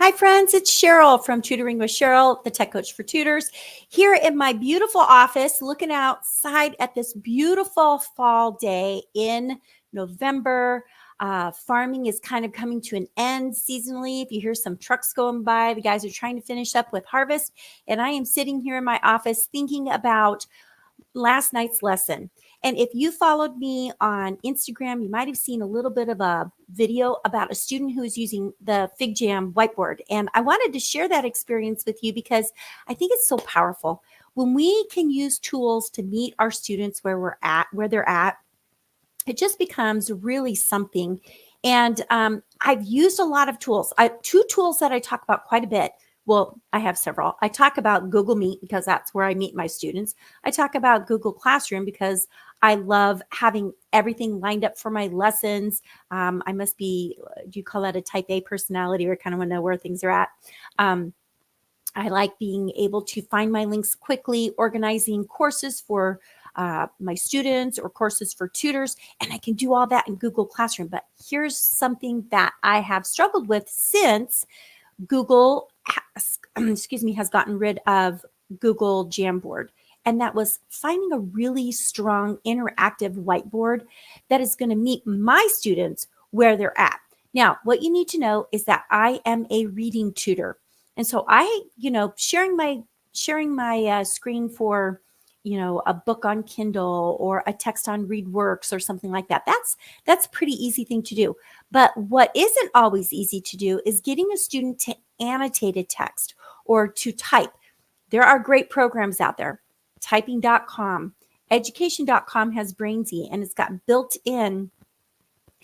Hi, friends. It's Sheryl from Tutoring with Sheryl, the tech coach for tutors, here in my beautiful office, looking outside at this beautiful fall day in November. Farming is kind of coming to an end seasonally. If you hear some trucks going by, the guys are trying to finish up with harvest. And I am sitting here in my office thinking about last night's lesson. And if you followed me on Instagram, you might have seen a little bit of a video about a student who is using the FigJam Whiteboard. And I wanted to share that experience with you because I think it's so powerful. When we can use tools to meet our students where they're at, it just becomes really something. And I've used a lot of tools. Two tools that I talk about quite a bit. Well, I have several. I talk about Google Meet because that's where I meet my students. I talk about Google Classroom because I love having everything lined up for my lessons. I must be, do you call that a type A personality, or kind of want to know where things are at? I like being able to find my links quickly, organizing courses for my students or courses for tutors, and I can do all that in Google Classroom. But here's something that I have struggled with since Google has gotten rid of Google Jamboard. And that was finding a really strong interactive whiteboard that is going to meet my students where they're at. Now, what you need to know is that I am a reading tutor. And so sharing my screen for, a book on Kindle or a text on ReadWorks or something like that. That's a pretty easy thing to do. But what isn't always easy to do is getting a student to annotate a text or to type. There are great programs out there. Typing.com, education.com has Brainsy, and it's got built-in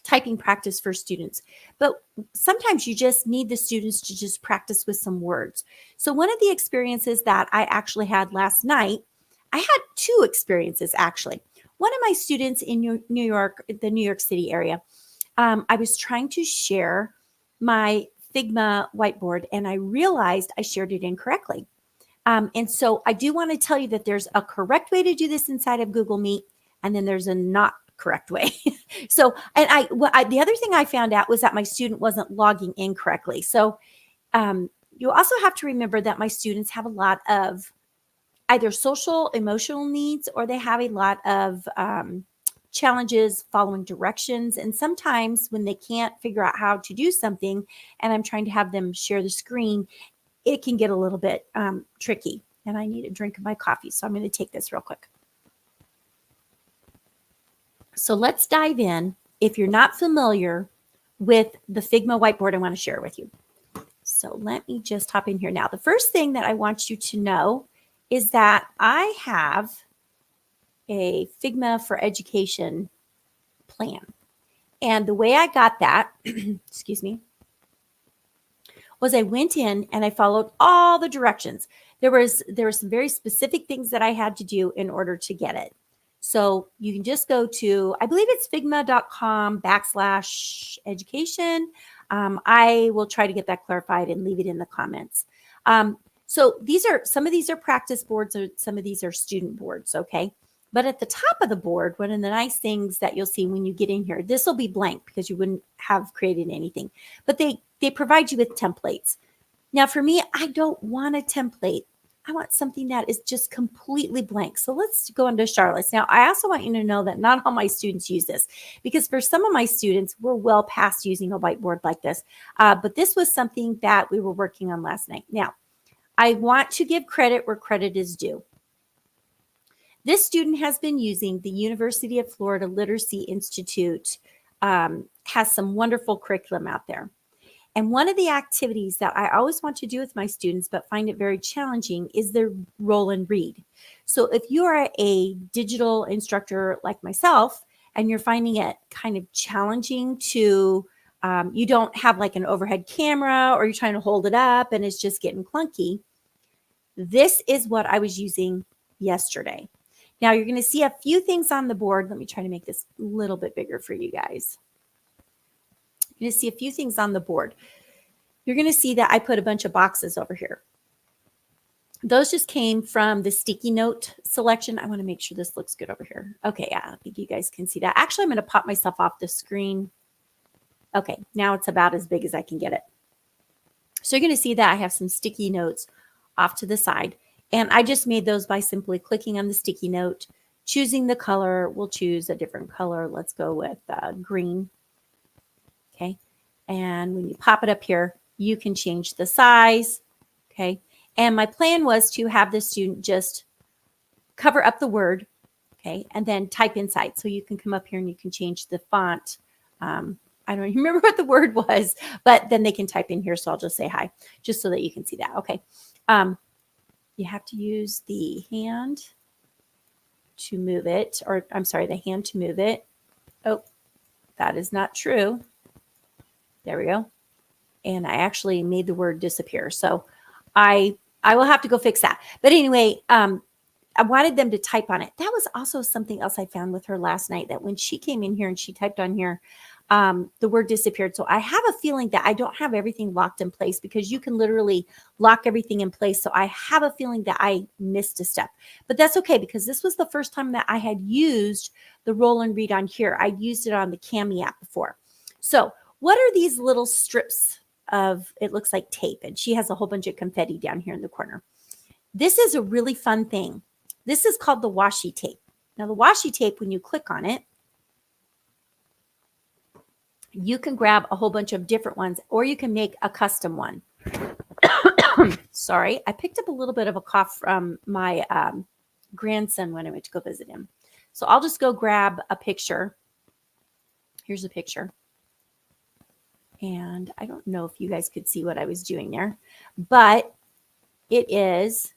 typing practice for students. But sometimes you just need the students to just practice with some words. So one of the experiences that I actually had last night, I had two experiences actually. One of my students in New York, the New York City area, I was trying to share my Figma whiteboard, and I realized I shared it incorrectly. And so I do want to tell you that there's a correct way to do this inside of Google Meet, and then there's a not correct way. So, and the other thing I found out was that my student wasn't logging in correctly. So you also have to remember that my students have a lot of either social, emotional needs, or they have a lot of challenges following directions. And sometimes when they can't figure out how to do something, and I'm trying to have them share the screen, it can get a little bit tricky. And I need a drink of my coffee, so I'm going to take this real quick. So let's dive in. If you're not familiar with the Figma whiteboard, I want to share with you. So let me just hop in here now. The first thing that I want you to know is that I have a Figma for Education plan. And the way I got that, excuse me, was I went in and I followed all the directions. There were some very specific things that I had to do in order to get it. So you can just go to, I believe it's figma.com/education. I will try to get that clarified and leave it in the comments. So some of these are practice boards, or some of these are student boards, okay? But at the top of the board, one of the nice things that you'll see when you get in here, this will be blank because you wouldn't have created anything. But they provide you with templates. Now, for me, I don't want a template. I want something that is just completely blank. So let's go into Charlotte's. Now, I also want you to know that not all my students use this, because for some of my students, we're well past using a whiteboard like this. But this was something that we were working on last night. Now, I want to give credit where credit is due. This student has been using the University of Florida Literacy Institute, has some wonderful curriculum out there. And one of the activities that I always want to do with my students, but find it very challenging, is their roll and read. So if you are a digital instructor like myself, and you're finding it kind of challenging to, you don't have like an overhead camera, or you're trying to hold it up and it's just getting clunky, this is what I was using yesterday. Now you're going to see a few things on the board. Let me try to make this a little bit bigger for you guys. You're going to see a few things on the board. You're going to see that I put a bunch of boxes over here. Those just came from the sticky note selection. I want to make sure this looks good over here. Okay, yeah, I think you guys can see that. Actually, I'm going to pop myself off the screen. Okay, now it's about as big as I can get it. So you're going to see that I have some sticky notes off to the side. And I just made those by simply clicking on the sticky note, choosing the color. We'll choose a different color. Let's go with green. Okay. And when you pop it up here, you can change the size. Okay. And my plan was to have the student just cover up the word. Okay. And then type inside. So you can come up here and you can change the font. I don't even remember what the word was, but then they can type in here. So I'll just say hi, just so that you can see that. Okay. You have to use the hand to move it, or I'm sorry, the hand to move it. Oh, that is not true. There we go. And I actually made the word disappear. So I will have to go fix that. But anyway, I wanted them to type on it. That was also something else I found with her last night, that when she came in here and she typed on here, the word disappeared. So I have a feeling that I don't have everything locked in place, because you can literally lock everything in place. So I have a feeling that I missed a step, but that's okay, because this was the first time that I had used the roll and read on here. I used it on the Cami app before. So what are these little strips of, it looks like tape, and she has a whole bunch of confetti down here in the corner. This is a really fun thing. This is called the washi tape. Now the washi tape, when you click on it, you can grab a whole bunch of different ones, or you can make a custom one. Sorry, I picked up a little bit of a cough from my grandson when I went to go visit him. So I'll just go grab a picture. Here's a picture. And I don't know if you guys could see what I was doing there, but it is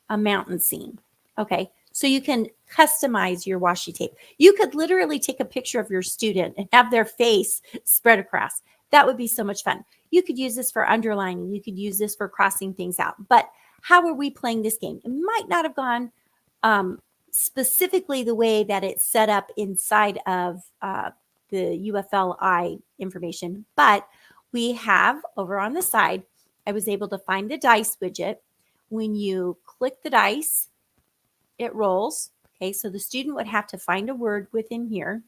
a mountain scene. Okay. So you can customize your washi tape. You could literally take a picture of your student and have their face spread across. That would be so much fun. You could use this for underlining. You could use this for crossing things out. But how are we playing this game? It might not have gone specifically the way that it's set up inside of the UFLI information, but we have over on the side, I was able to find the dice widget. When you click the dice, it rolls. Okay, so the student would have to find a word within here.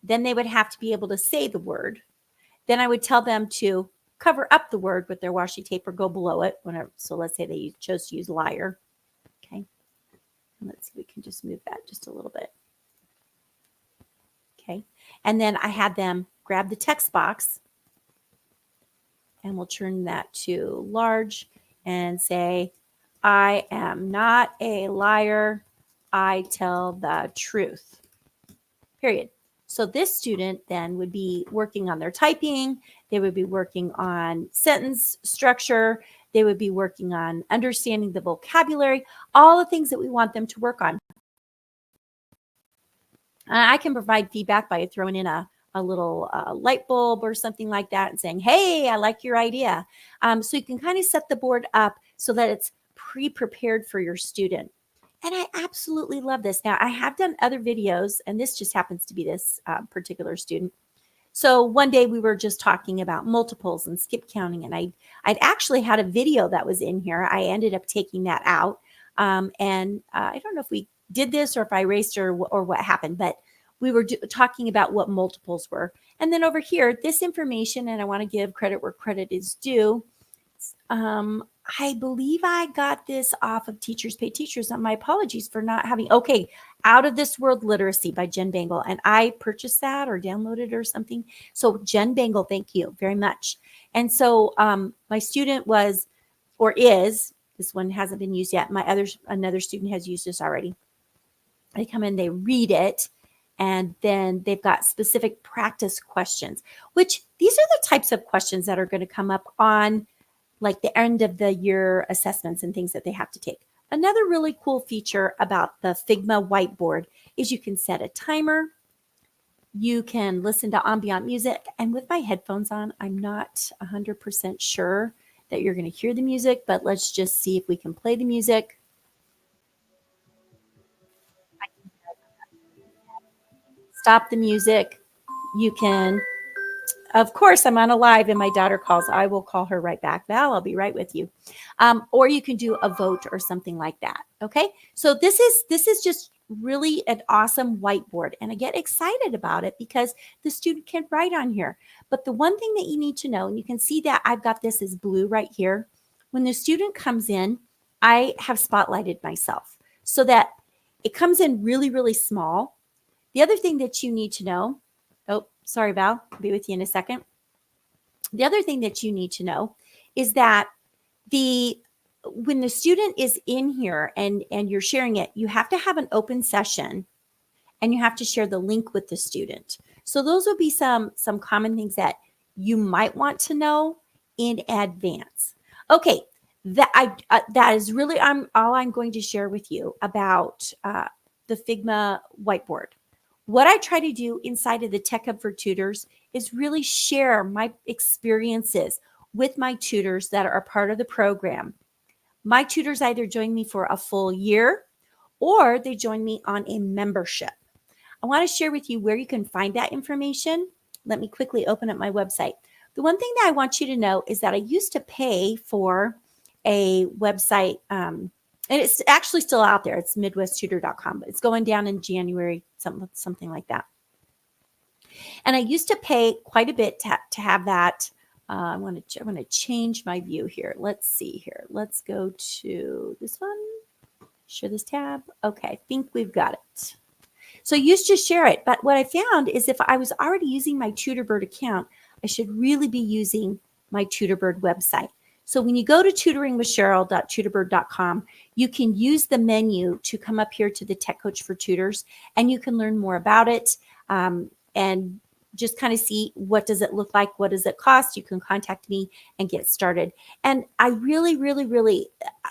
Then they would have to be able to say the word. Then I would tell them to cover up the word with their washi tape or go below it. Whenever. So let's say they chose to use liar. Okay, and let's see, we can just move that just a little bit. Okay, and then I had them grab the text box, and we'll turn that to large and say, I am not a liar. I tell the truth, period. So this student then would be working on their typing. They would be working on sentence structure. They would be working on understanding the vocabulary, all the things that we want them to work on. I can provide feedback by throwing in a little light bulb or something like that and saying, hey, I like your idea. So you can kind of set the board up so that it's pre-prepared for your student. And I absolutely love this. Now, I have done other videos, and this just happens to be this particular student. So one day we were just talking about multiples and skip counting, and I'd actually had a video that was in here. I ended up taking that out. And I don't know if we did this or if I erased or what happened, but we were talking about what multiples were. And then over here, this information, and I want to give credit where credit is due. I believe I got this off of Teachers Pay Teachers. My apologies for not having, okay, Out of This World Literacy by Jen Bangle. And I purchased that or downloaded it or something. So Jen Bangle, thank you very much. And so my student was, or is, this one hasn't been used yet. Another student has used this already. They come in, they read it, and then they've got specific practice questions, which these are the types of questions that are going to come up on like the end of the year assessments and things that they have to take. Another really cool feature about the Figma whiteboard is you can set a timer. You can listen to ambient music. And with my headphones on, I'm not 100% sure that you're going to hear the music, but let's just see if we can play the music. Stop the music. You can, of course, I'm on a live and my daughter calls. I will call her right back. Val, I'll be right with you. Or you can do a vote or something like that. Okay. So this is just really an awesome whiteboard. And I get excited about it because the student can write on here. But the one thing that you need to know, and you can see that I've got this as blue right here. When the student comes in, I have spotlighted myself so that it comes in really, really small. The other thing that you need to know, oh, sorry, Val, I'll be with you in a second. The other thing that you need to know is that when the student is in here and you're sharing it, you have to have an open session and you have to share the link with the student. So those would be some common things that you might want to know in advance. Okay, that is really all I'm going to share with you about the Figma whiteboard. What I try to do inside of the Tech Hub for Tutors is really share my experiences with my tutors that are a part of the program. My tutors either join me for a full year or they join me on a membership. I want to share with you where you can find that information. Let me quickly open up my website. The one thing that I want you to know is that I used to pay for a website, and it's actually still out there. It's midwesttutor.com, but it's going down in January, something like that. And I used to pay quite a bit to have that. I want to change my view here. Let's see here. Let's go to this one. Share this tab. Okay, I think we've got it. So I used to share it, but what I found is if I was already using my TutorBird account, I should really be using my TutorBird website. So when you go to tutoringwithcheryl.tutorbird.com, you can use the menu to come up here to the Tech Coach for Tutors, and you can learn more about it and just kind of see what does it look like, what does it cost. You can contact me and get started. And I really, really, really,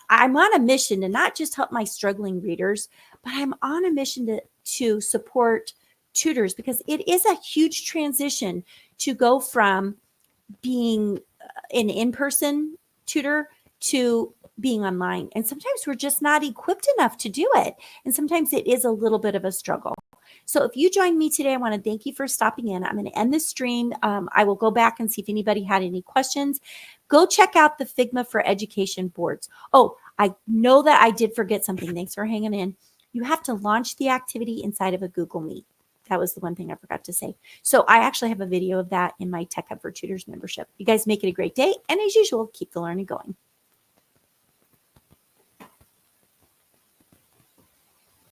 I'm on a mission to not just help my struggling readers, but I'm on a mission to support tutors because it is a huge transition to go from being an in-person tutor to being online. And sometimes we're just not equipped enough to do it. And sometimes it is a little bit of a struggle. So if you joined me today, I want to thank you for stopping in. I'm going to end this stream. I will go back and see if anybody had any questions. Go check out the Figma for Education boards. Oh, I know that I did forget something. Thanks for hanging in. You have to launch the activity inside of a Google Meet. That was the one thing I forgot to say. So I actually have a video of that in my Tech Hub for Tutors membership. You guys make it a great day. And as usual, keep the learning going.